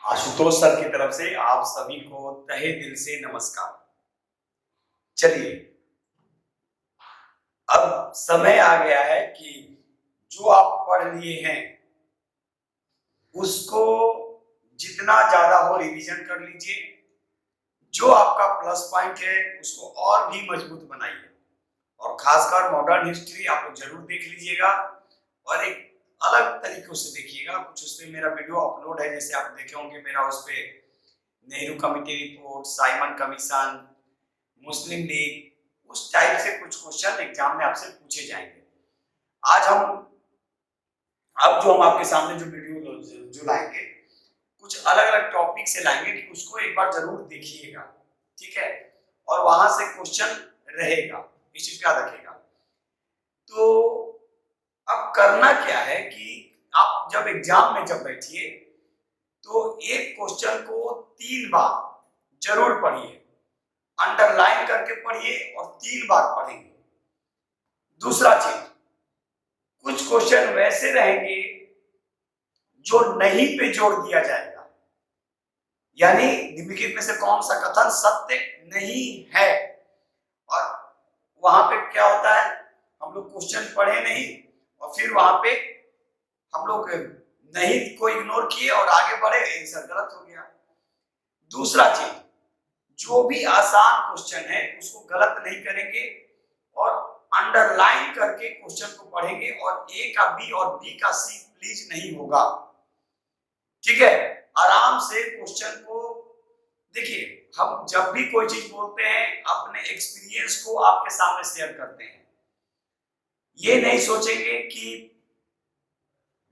Ashutosh sir की तरफ से आप सभी को तहे दिल से नमस्कार। चलिए, अब समय आ गया है कि जो आप पढ़ लिए हैं उसको जितना ज्यादा हो रिवीजन कर लीजिए। जो आपका प्लस पॉइंट है उसको और भी मजबूत बनाइए और खासकर मॉडर्न हिस्ट्री आप लोग जरूर देख लीजिएगा और एक अलग तरीकों से देखिएगा। कुछ उसमें मेरा वीडियो अपलोड है, जैसे आप देखे होंगे मेरा उस पे Nehru committee report, Simon commission, Muslim League, उस टाइप से कुछ क्वेश्चन एग्जाम में आपसे पूछे जाएंगे। आज हम अब जो हम आपके सामने जो वीडियो जो लाएंगे कुछ अलग अलग टॉपिक से लाएंगे कि उसको एक बार जरूर देखिएगा, ठीक है? और वहां से क्वेश्चन रहेगा, इस चीज का याद रखिएगा। तो अब करना क्या है कि आप जब एग्जाम में जब बैठिए तो एक क्वेश्चन को 3 बार जरूर पढ़िए, अंडरलाइन करके पढ़िए और 3 बार पढ़ेंगे। दूसरा चीज, कुछ क्वेश्चन वैसे रहेंगे जो नहीं पे जोर दिया जाएगा, यानी निम्नलिखित में से कौन सा कथन सत्य नहीं है। और वहां पे क्या होता है, हम लोग क्वेश्चन पढ़े नहीं और फिर वहां पे हम लोग नहीं को इग्नोर किए और आगे बढ़े, आंसर गलत हो गया। दूसरा चीज, जो भी आसान क्वेश्चन है उसको गलत नहीं करेंगे और अंडरलाइन करके क्वेश्चन को पढ़ेंगे और ए का बी और बी का सी प्लीज नहीं होगा, ठीक है? आराम से क्वेश्चन को देखिए। हम जब भी कोई चीज बोलते हैं अपने एक्सपीरियंस को आपके सामने शेयर करते हैं। ये नहीं सोचेंगे कि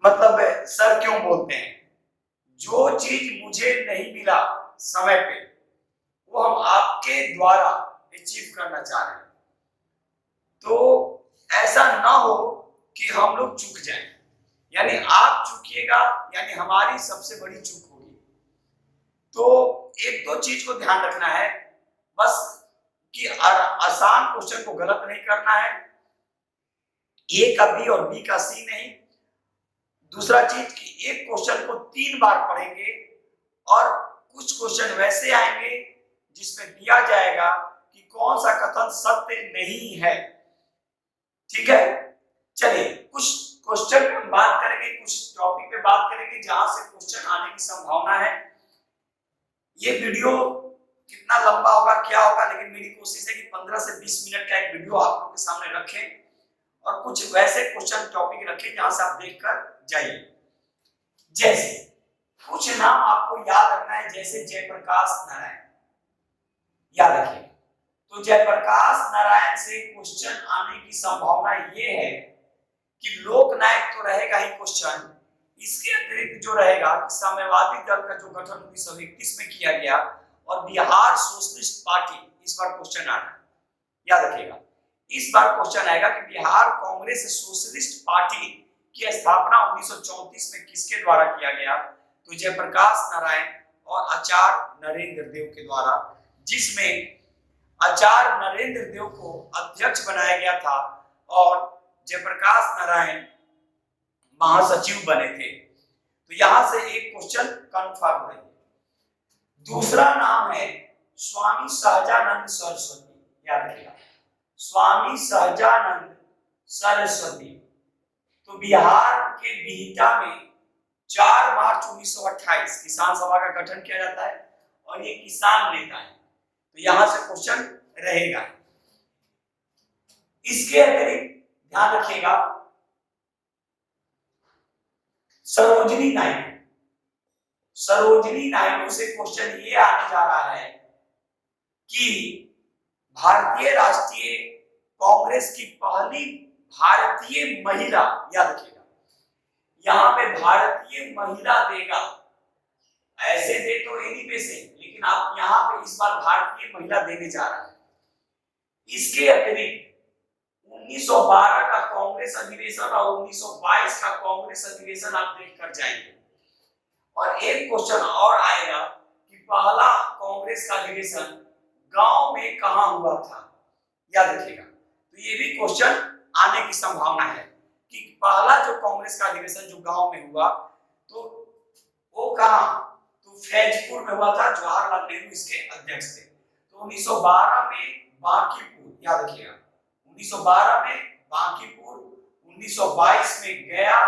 मतलब सर क्यों बोलते हैं। जो चीज मुझे नहीं मिला समय पे वो हम आपके द्वारा अचीव करना चाह रहे हैं, तो ऐसा ना हो कि हम लोग चूक जाएं, यानी आप चूकिएगा यानी हमारी सबसे बड़ी चूक होगी। तो एक दो चीज को ध्यान रखना है बस कि आसान क्वेश्चन को गलत नहीं करना है, ए का बी और बी का सी नहीं। दूसरा चीज कि एक क्वेश्चन को 3 बार पढ़ेंगे और कुछ क्वेश्चन वैसे आएंगे जिसमें दिया जाएगा कि कौन सा कथन सत्य नहीं है, ठीक है? चलिए, कुछ क्वेश्चन पे बात करेंगे, कुछ टॉपिक पे बात करेंगे जहां से क्वेश्चन आने की संभावना है। ये वीडियो कितना लंबा होगा क्या होगा, लेकिन मेरी कोशिश है कि 15 से 20 मिनट का एक वीडियो आप लोगों के सामने रखें और कुछ वैसे क्वेश्चन टॉपिक रखें जहां से आप देखकर जाइए। जैसे कुछ नाम आपको याद रखना है, जैसे जयप्रकाश नारायण, याद रखिए। तो जयप्रकाश नारायण से क्वेश्चन आने की संभावना ये है कि लोकनायक तो रहेगा ही क्वेश्चन, इसके अतिरिक्त जो रहेगा कि साम्यवादी दल का जो गठन 1921 में किया गया और बिहार सोशलिस्ट पार्टी, इस बार क्वेश्चन आ रहा है, याद रखिएगा। इस बार क्वेश्चन आएगा कि बिहार कांग्रेस सोशलिस्ट पार्टी की स्थापना 1934 में किसके द्वारा किया गया? तो जयप्रकाश नारायण और आचार्य नरेंद्र देव के द्वारा, जिसमें आचार्य नरेंद्र देव को अध्यक्ष बनाया गया था और जयप्रकाश नारायण महासचिव बने थे। तो यहां से एक क्वेश्चन कंफर्म है। दूसरा नाम है स्वामी सहजानंद सरस्वती, याद रखिएगा, स्वामी सहजानंद सरस्वती। तो बिहार के बिहटा में 4 मार्च 1928 किसान सभा का गठन किया जाता है और ये किसान नेता है, तो यहां से क्वेश्चन रहेगा। इसके अतिरिक्त ध्यान रखिएगा सरोजिनी नायडू, सरोजिनी नायडू से क्वेश्चन ये आने जा रहा है कि भारतीय राष्ट्रीय कांग्रेस की पहली भारतीय महिला, याद रखिएगा यहां पे भारतीय महिला देगा, ऐसे दे तो एनी पे से, लेकिन आप यहां पे इस बार भारतीय महिला देने जा रहा है। इसके अतिरिक्त 1912 का कांग्रेस अधिवेशन और 1922 का कांग्रेस अधिवेशन आप देख कर जाएंगे। और एक क्वेश्चन और आएगा कि पहला कांग्रेस का अधिवेशन गांव में कहां हुआ था, याद रखिएगा। तो ये भी क्वेश्चन आने की संभावना है कि पहला जो कांग्रेस का अधिवेशन जो गांव में हुआ तो वो कहां, तो फैजपुर में हुआ था, जवाहरलाल नेहरू इसके अध्यक्ष थे। तो 1912 में बांकीपुर, याद रखिएगा 1912 में बांकीपुर, 1922 में गया।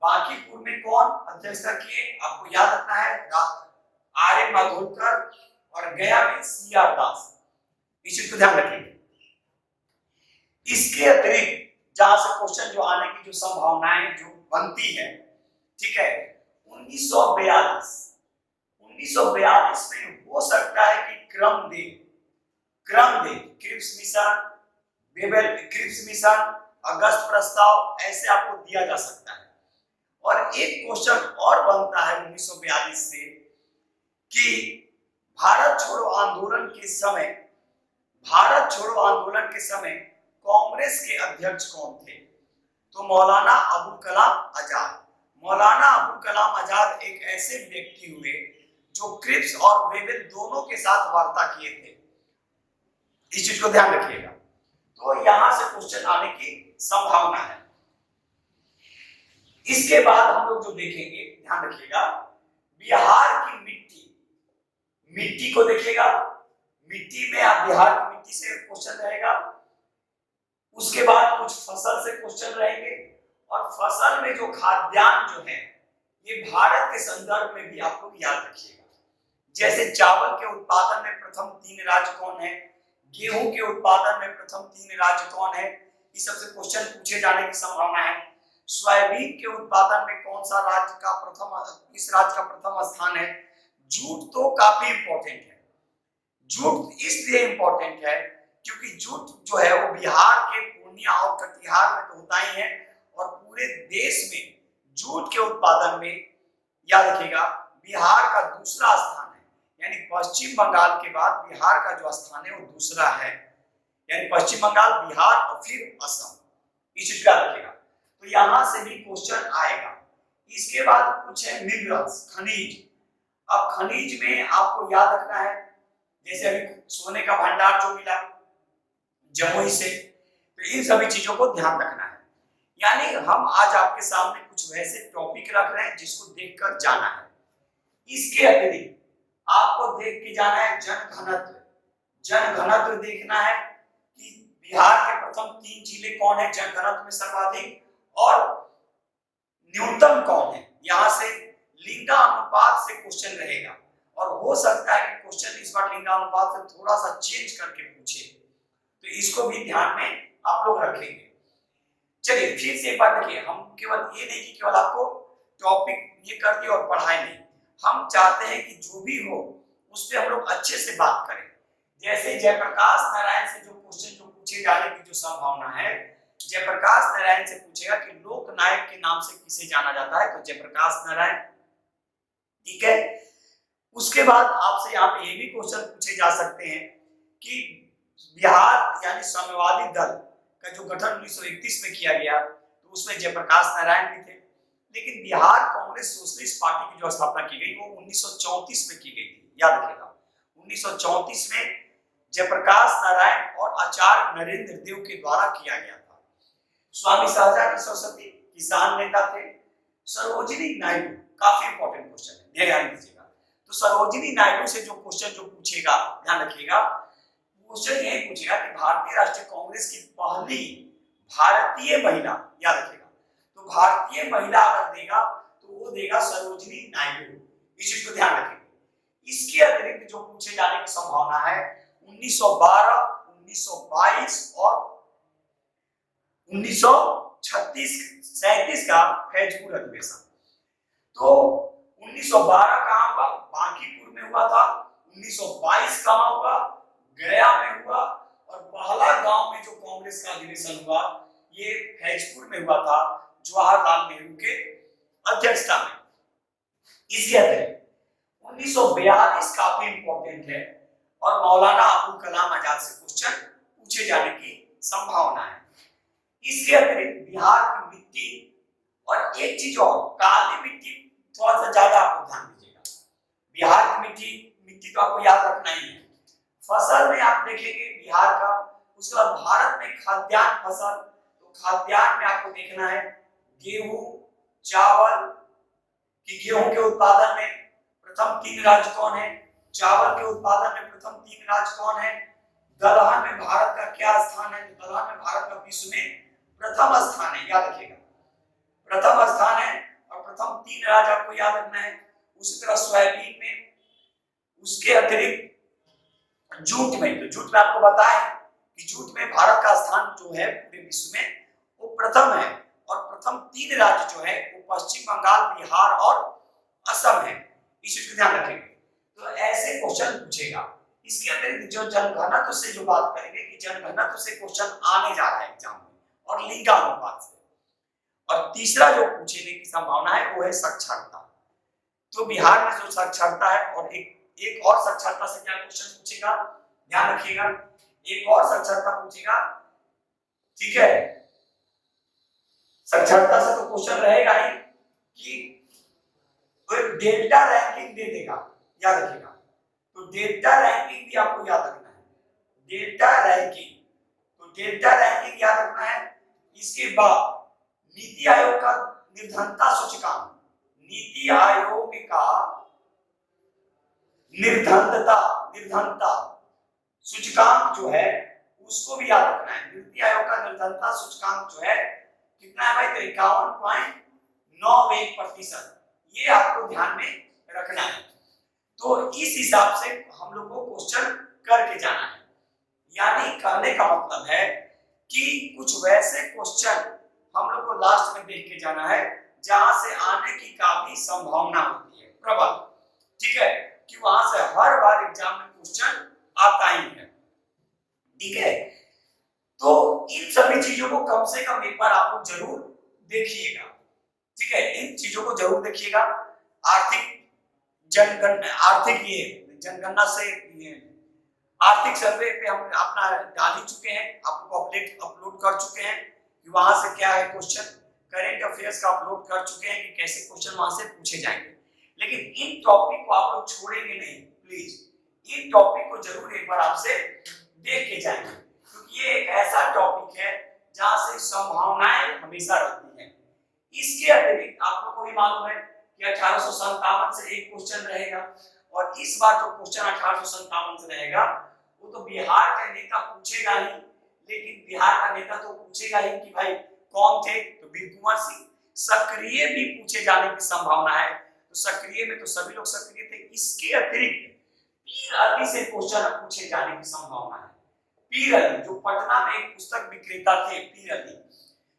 बांकीपुर में कौन अध्यक्षता किए आपको याद रखना है, आर्य माधोलकर, और गया में सीआर दास। इस चीज को ध्यान रखिए। इसके अतिरिक्त जहां से क्वेश्चन जो आने की जो संभावनाएं जो बनती है, ठीक है, 1942 में हो सकता है कि क्रमदेव क्रिप्स मिशन, अगस्त प्रस्ताव, ऐसे आपको दिया जा सकता है। और एक क्वेश्चन और बनता है 1942 से कि भारत छोड़ो आंदोलन के समय कांग्रेस के अध्यक्ष कौन थे? तो मौलाना अबुल कलाम आजाद एक ऐसे व्यक्ति हुए जो क्रिप्स और वेवेल दोनों के साथ वार्ता किए थे। इस चीज को ध्यान रखिएगा। तो यहां से क्वेश्चन आने की संभावना है। इसके बाद हम लोग जो देखेंगे, ध्यान रखिएगा, बिहार की मिट्टी को देखिएगा। मिट्टी में आप बिहार की मिट्टी से क्वेश्चन रहेगा। उसके बाद कुछ फसल से क्वेश्चन रहेंगे, और फसल में जो खाद्यान्न जो है ये भारत के संदर्भ में भी आप लोग याद रखिएगा। जैसे चावल के उत्पादन में प्रथम 3 राज्य कौन है, गेहूं के उत्पादन में प्रथम 3 राज्य कौन है, इस सबसे क्वेश्चन पूछे जाने की संभावना है। सोयाबीन के उत्पादन में कौन सा राज्य का इस राज्य का प्रथम स्थान है। जूट तो काफी इंपॉर्टेंट है। जूट इसलिए इंपॉर्टेंट है क्योंकि जूट जो है वो बिहार के पूर्णिया और कटिहार में तो होता ही है, और पूरे देश में जूट के उत्पादन में याद रखिएगा बिहार का दूसरा स्थान है। यानी पश्चिम बंगाल के बाद बिहार का जो स्थान है वो दूसरा है। यानी पश्चिम बंगाल, बिहार और फिर असम। इस चीज का याद रखिएगा। तो यहां से भी क्वेश्चन आएगा। इसके बाद कुछ है मिनरल्स, खनिज। अब खनिज में आपको याद रखना है, जैसे अभी सोने का भंडार जो मिला जमुई से, तो इन सभी चीजों को ध्यान रखना है। यानी हम आज आपके सामने कुछ वैसे टॉपिक रख रहे हैं जिसको देखकर जाना है। इसके अतिरिक्त आपको देख के जाना है जनघनत्व देखना है कि बिहार के प्रथम 3 जिले कौन है जनघनत्व में सर्वाधिक, और न्यूनतम कौन है। यहां से लिंगानुपात से क्वेश्चन रहेगा, और हो सकता है कि क्वेश्चन इस बार लिंगानुपात से थोड़ा सा चेंज करके पूछे, तो इसको भी ध्यान में आप लोग रखेंगे। चलिए फिर से एक बार देखिए, हम केवल ये नहीं कि केवल आपको टॉपिक ये कर दिए और पढ़ाई नहीं, हम चाहते हैं कि जो भी हो उस पर हम लोग अच्छे से बात करें। जैसे जयप्रकाश नारायण से जो क्वेश्चन जो पूछे जाने की जो संभावना है, जयप्रकाश नारायण से पूछेगा कि लोकनायक के नाम से किसे जाना जाता है, तो जयप्रकाश नारायण, ठीक है। उसके बाद आपसे यहाँ पे ये भी क्वेश्चन पूछे जा सकते हैं कि बिहार यानी साम्यवादी दल का जो गठन 1931 में किया गया, तो उसमें जयप्रकाश नारायण भी थे। लेकिन बिहार कांग्रेस सोशलिस्ट पार्टी की जो स्थापना की गई वो 1934 में की गई थी, याद रखिएगा। 1934 में जयप्रकाश नारायण और आचार्य नरेंद्र देव के द्वारा किया गया था। स्वामी सहजानंद सरस्वती किसान नेता थे। सरोजिनी नायडू, काफी इंपॉर्टेंट क्वेश्चन है, ध्यान दीजिएगा। तो सरोजिनी नायडू से जो क्वेश्चन जो पूछेगा, ध्यान रखिएगा, क्वेश्चन यही पूछेगा कि भारतीय राष्ट्रीय कांग्रेस की पहली भारतीय महिला, याद रखिएगा। तो भारतीय महिला अगर देगा तो वो देगा सरोजिनी नायडू। इस चीज को ध्यान रखेंगे। इसके अतिरिक्त जो पूछे जाने की संभावना है 1912, 1922 और 1937 का फैजपुर अधिवेशन। तो 1912 कहां हुआ, बांकीपुर में हुआ था। 1922 कहां हुआ, गया में हुआ। और पहला गांव में जो कांग्रेस का अधिवेशन हुआ ये फैजपुर में हुआ था, जवाहरलाल नेहरू के अध्यक्षता में। इसके अतिरिक्त 1942 काफी इंपॉर्टेंट है, और मौलाना अबुल कलाम आजाद से क्वेश्चन पूछे जाने की संभावना है। इसके अतिरिक्त बिहार की मिट्टी, और एक चीज और, काली मिट्टी थोड़ा सा ज्यादा आपको ध्यान दीजिएगा। बिहार की मिट्टी तो आपको याद रखना ही है। फसल में आप देखेंगे बिहार का। उसके बाद भारत में खाद्यान्न फसल, तो खाद्यान्न में आपको देखना है गेहूं, चावल, कि गेहूं के उत्पादन में प्रथम 3 राज्य कौन है? चावल के उत्पादन में प्रथम 3 राज्य कौन है? दलहन में भारत का क्या स्थान है? दलहन में भारत का विश्व में प्रथम स्थान है, याद रखिएगा, प्रथम स्थान है। और प्रथम 3 राज्य आपको याद रखना है। उसी तरह सोयाबीन में, उसके अतिरिक्त जूट में, तो जूट में आपको बताया कि जूट में भारत का स्थान जो है पूरे विश्व में वो प्रथम है। और प्रथम 3 राज्य जो है वो पश्चिम बंगाल, बिहार और असम है। इस चीज को ध्यान रखेंगे। तो ऐसे क्वेश्चन पूछेगा। इसके अतिरिक्त जो जनगणना से जो बात करेंगे कि जनगणना से क्वेश्चन आने जा रहा है एग्जाम में, और लिंगानुपात से। और तीसरा जो पूछने की संभावना है वो है साक्षरता। तो बिहार में जो साक्षरता है, और एक और साक्षरता से क्या क्वेश्चन पूछेगा, ध्यान रखिएगा, एक और साक्षरता पूछेगा, ठीक है। साक्षरता से तो क्वेश्चन रहेगा ही कि डेल्टा रैंकिंग दे देगा, याद रखिएगा। तो डेल्टा रैंकिंग भी आपको याद रखना है, डेल्टा रैंकिंग। तो डेल्टा रैंकिंग याद रखना है। इसके बाद नीति आयोग का निर्धनता सूचकांक, नीति आयोग का निर्धनता सूचकांक जो है उसको भी याद रखना है। नीति आयोग का निर्धनता सूचकांक जो है कितना है भाई? 51.91%। ये आपको ध्यान में रखना है। तो इस हिसाब से हम लोग को क्वेश्चन करके जाना है। यानी कहने का मतलब है कि कुछ वैसे क्वेश्चन हम लोग को लास्ट में देख के जाना है जहां से आने की काफी संभावना होती है, प्रबल, ठीक है, कि वहां से हर बार एग्जाम में क्वेश्चन आता ही है, ठीक है। तो इन सभी चीजों को कम से कम एक बार आप लोग जरूर देखिएगा, ठीक है। इन चीजों को जरूर देखिएगा। आर्थिक जनगणना से आर्थिक सर्वे पे हम अपना डाल ही चुके हैं, आपको अपलोड कर चुके हैं कि वहां से क्या है क्वेश्चन। करेंट अफेयर्स का अपलोड कर चुके हैं कि कैसे क्वेश्चन वहां से पूछे जाएंगे। लेकिन इन टॉपिक को आप लोग छोड़ेंगे नहीं, प्लीज इन टॉपिक को जरूर एक बार आपसे देख के जाएंगे, क्योंकि ये एक ऐसा टॉपिक है जहां से संभावनाएं हमेशा रहती हैं। इसके अतिरिक्त आप लोगों को भी मालूम है कि 1857 से एक क्वेश्चन रहेगा, और इस बार जो क्वेश्चन 1857 से रहेगा वो तो बिहार का नेता पूछेगा ही। लेकिन बिहार का नेता तो पूछेगा ही कि भाई कौन थे, तो वीर कुंवर सिंह। सक्रिय भी पूछे जाने की संभावना है, तो सक्रिय में तो सभी लोग सक्रिय थे। इसके अतिरिक्त पीर अली से क्वेश्चन पूछे जाने की संभावना है। पीर अली जो पटना में एक पुस्तक विक्रेता थे, पीर अली,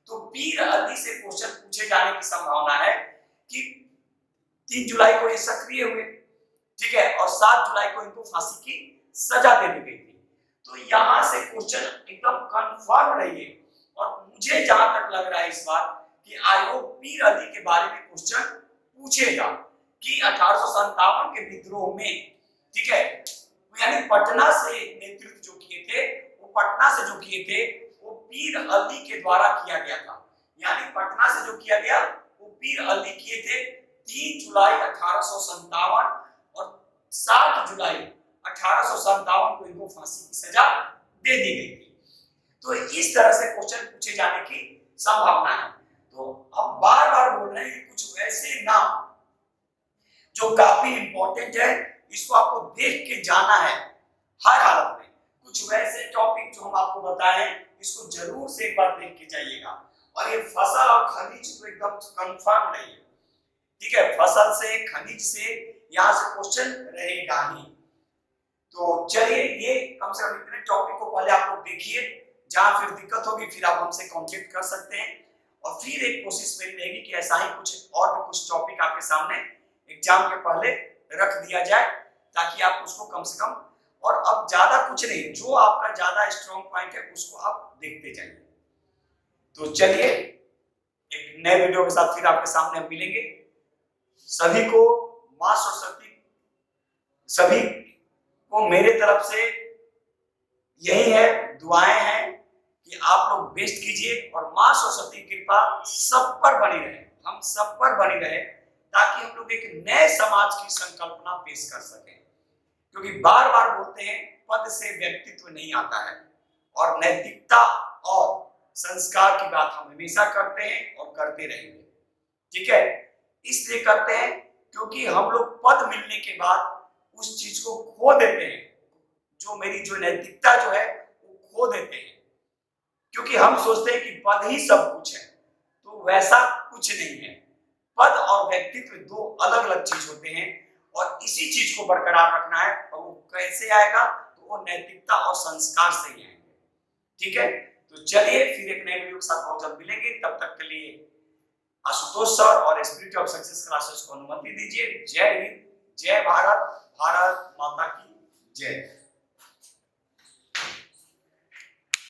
तो पीर अली से क्वेश्चन पूछे जाने की संभावना है कि 3 जुलाई को ये सक्रिय हुए, ठीक है, और 7 जुलाई को इनको फांसी की सजा दे दी गई थी। तो यहां से क्वेश्चन एकदम कंफर्म रहिए। और मुझे जहां तक लग रहा है इस बार कि आयोग पीर अली के बारे में क्वेश्चन पूछेगा कि 1857 के विद्रोह में, ठीक है, यानी पटना से नेतृत्व जो किए थे, वो पटना से जो किए थे वो पीर अली के द्वारा किया गया था। यानी पटना से जो किया गया वो पीर अली किए थे 3 जुलाई 1857, और 7 जुलाई 1857 को इनको फांसी की सजा दे दी गई थी। तो इस तरह से क्वेश्चन पूछे जाने की संभावना है। तो हम बार बार बोल रहे हैं कि कुछ वैसे नाम जो काफी इंपॉर्टेंट है, इसको आपको देख के जाना है हर हालत में। कुछ वैसे टॉपिक जो हम आपको बताएं, इसको जरूर से एक बार देख के जाइएगा। और ये फसल और खनिज तो एकदम कंफर्म नहीं है, ठीक है, फसल से खनिज से यहाँ से क्वेश्चन रहेगा ही। तो चलिए, ये कम से कम इतने टॉपिक को पहले आप लोग देखिए, जहां फिर दिक्कत होगी फिर आप हमसे कांटेक्ट कर सकते हैं। और फिर एक कोशिश मेरी रहेगी कि ऐसा ही कुछ और भी कुछ टॉपिक आपके सामने एग्जाम के पहले रख दिया जाए, ताकि आप उसको कम से कम, और अब ज्यादा कुछ नहीं, जो आपका ज्यादा स्ट्रॉन्ग पॉइंट है उसको आप देखते जाइए। तो चलिए, एक नए वीडियो के साथ फिर आपके सामने हम मिलेंगे। सभी को मां सरस्वती, सभी को मेरे तरफ से यही है, दुआएं हैं कि आप लोग बेस्ट कीजिए, और मां सरस्वती की कृपा सब पर बनी रहे, हम सब पर बनी रहे, ताकि हम लोग एक नए समाज की संकल्पना पेश कर सकें। क्योंकि बार बार बोलते हैं पद से व्यक्तित्व नहीं आता है, और नैतिकता और संस्कार की बात हम हमेशा करते हैं और करते रहेंगे, ठीक है। इसलिए करते हैं क्योंकि हम लोग पद मिलने के बाद उस चीज को खो देते हैं, जो मेरी जो नैतिकता जो है वो खो देते हैं, क्योंकि हम सोचते हैं कि पद ही सब कुछ है। तो वैसा कुछ नहीं है। पद और व्यक्तित्व दो अलग अलग चीज होते हैं और इसी चीज को बरकरार रखना है। और वो कैसे आएगा? तो वो नैतिकता और संस्कार से ही आएंगे। ठीक है, तो चलिए फिर एक नए वीडियो के साथ बहुत जल्द मिलेंगे। तब तक के लिए आशुतोष सर और स्पिरिट ऑफ सक्सेस क्लासेस को अनुमति दीजिए। जय हिंद, जय भारत, भारत माता की जय।